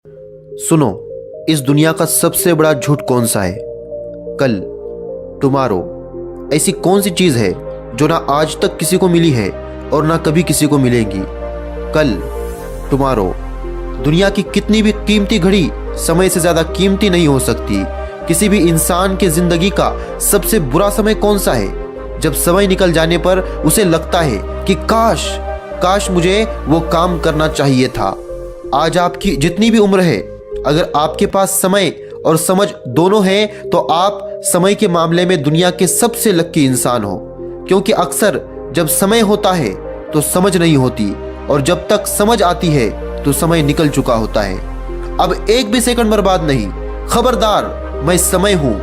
सुनो, इस दुनिया का सबसे बड़ा झूठ कौन सा है? कल, टुमारो। ऐसी कौन सी चीज़ है जो ना आज तक किसी को मिली है और ना कभी किसी को मिलेगी? कल, टुमारो। दुनिया की कितनी भी कीमती घड़ी समय से ज़्यादा कीमती नहीं हो सकती। किसी भी इंसान की ज़िंदगी का सबसे बुरा समय कौन सा है? जब समय निकल जाने पर उसे लगता है कि काश मुझे वो काम करना चाहिए था। आज आपकी जितनी भी उम्र है, अगर आपके पास समय और समझ दोनों हैं तो आप समय के मामले में दुनिया के सबसे लक्की इंसान हो। क्योंकि अक्सर जब समय होता है तो समझ नहीं होती, और जब तक समझ आती है तो समय निकल चुका होता है। अब एक भी सेकंड बर्बाद नहीं। खबरदार, मैं समय हूं।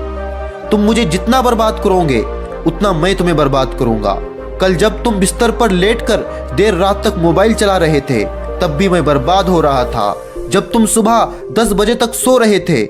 तुम मुझे जितना बर्बाद करोगे उतना मैं तुम्हें बर्बाद करूंगा। कल जब तुम बिस्तर पर लेटकर देर रात तक मोबाइल चला रहे थे तब भी मैं बर्बाद हो रहा था। जब तुम सुबह 10 बजे तक सो रहे थे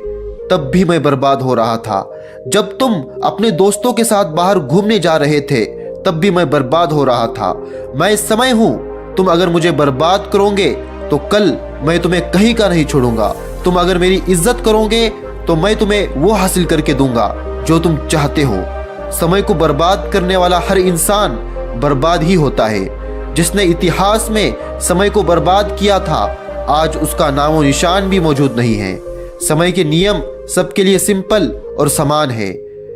तब भी मैं बर्बाद हो रहा था। जब तुम अपने दोस्तों के साथ बाहर घूमने जा रहे थे तब भी मैं बर्बाद हो रहा था। मैं समय हूं। तुम अगर मुझे बर्बाद करोगे तो कल मैं तुम्हें कहीं का नहीं छोड़ूंगा। तुम अगर मेरी इज्जत करोगे तो मैं तुम्हें वो हासिल करके दूंगा जो तुम चाहते हो। समय को बर्बाद करने वाला हर इंसान बर्बाद ही होता है। जिसने इतिहास में समय को बर्बाद किया था, आज उसका नामो निशान भी मौजूद नहीं है। समय के नियम सबके लिए सिंपल और समान है।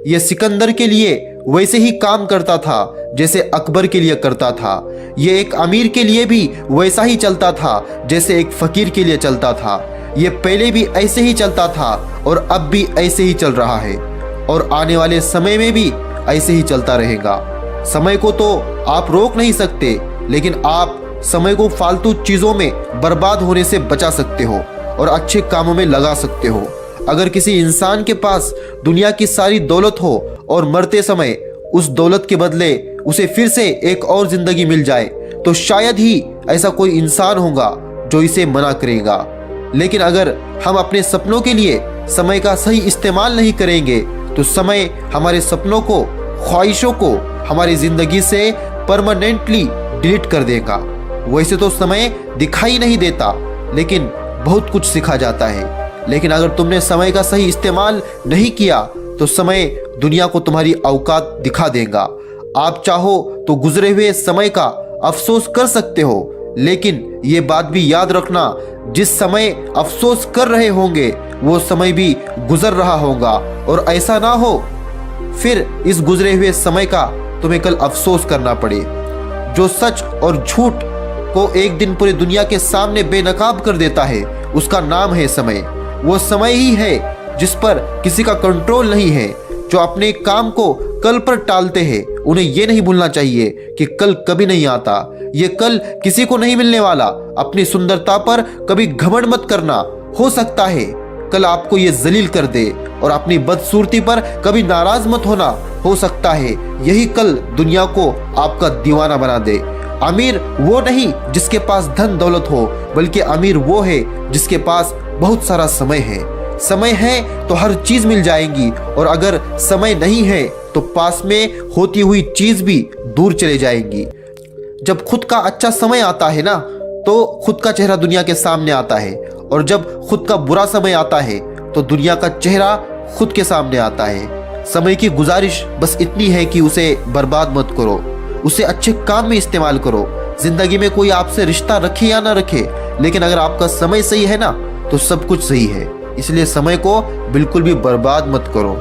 यह सिकंदर के लिए वैसे ही काम करता था जैसे अकबर के लिए करता था। यह एक अमीर के लिए भी वैसा ही चलता था जैसे एक फकीर के लिए चलता था। यह पहले भी ऐसे ही चलता था और अब भी ऐसे ही चल रहा है, और आने वाले समय में भी ऐसे ही चलता रहेगा। समय को तो आप रोक नहीं सकते, लेकिन आप समय को फालतू चीज़ों में बर्बाद होने से बचा सकते हो और अच्छे कामों में लगा सकते हो। अगर किसी इंसान के पास दुनिया की सारी दौलत हो और मरते समय उस दौलत के बदले उसे फिर से एक और जिंदगी मिल जाए तो शायद ही ऐसा कोई इंसान होगा जो इसे मना करेगा। लेकिन अगर हम अपने सपनों के लिए समय का सही इस्तेमाल नहीं करेंगे तो समय हमारे सपनों को, ख्वाहिशों को हमारी जिंदगी से परमानेंटली डिलीट कर देगा। वैसे तो समय दिखाई नहीं देता, लेकिन बहुत कुछ सिखा जाता है। लेकिन अगर तुमने समय का सही इस्तेमाल नहीं किया तो समय दुनिया को तुम्हारी औकात दिखा देगा। आप चाहो तो गुजरे हुए समय का अफसोस कर सकते हो, लेकिन ये बात भी याद रखना, जिस समय अफसोस कर रहे होंगे वो समय भी गुजर रहा होगा, और ऐसा ना हो फिर इस गुजरे हुए समय का तुम्हें कल अफसोस करना पड़े। जो सच और झूठ को एक दिन पूरी दुनिया के सामने बेनकाब कर देता है उसका नाम है समय। वो समय ही है जिस पर किसी का कंट्रोल नहीं है। जो अपने काम को कल पर टालते हैं उन्हें ये नहीं भूलना चाहिए कि कल कभी नहीं आता। ये कल किसी को नहीं मिलने वाला। अपनी सुंदरता पर कभी घमंड मत करना। हो सकता है कल आपको ये जलील कर दे, और अपनी बदसूरती पर कभी नाराज मत होना। हो सकता है यही कल दुनिया को आपका दीवाना बना दे। अमीर वो नहीं जिसके पास धन दौलत हो, बल्कि अमीर वो है जिसके पास बहुत सारा समय है। समय है तो हर चीज मिल जाएगी, और अगर समय नहीं है तो पास में होती हुई चीज भी दूर चले जाएंगी। जब खुद का अच्छा समय आता है ना, तो खुद का चेहरा दुनिया के सामने आता है, और जब खुद का बुरा समय आता है तो दुनिया का चेहरा खुद के सामने आता है। समय की गुजारिश बस इतनी है कि उसे बर्बाद मत करो, उसे अच्छे काम में इस्तेमाल करो। जिंदगी में कोई आपसे रिश्ता रखे या ना रखे, लेकिन अगर आपका समय सही है ना तो सब कुछ सही है। इसलिए समय को बिल्कुल भी बर्बाद मत करो।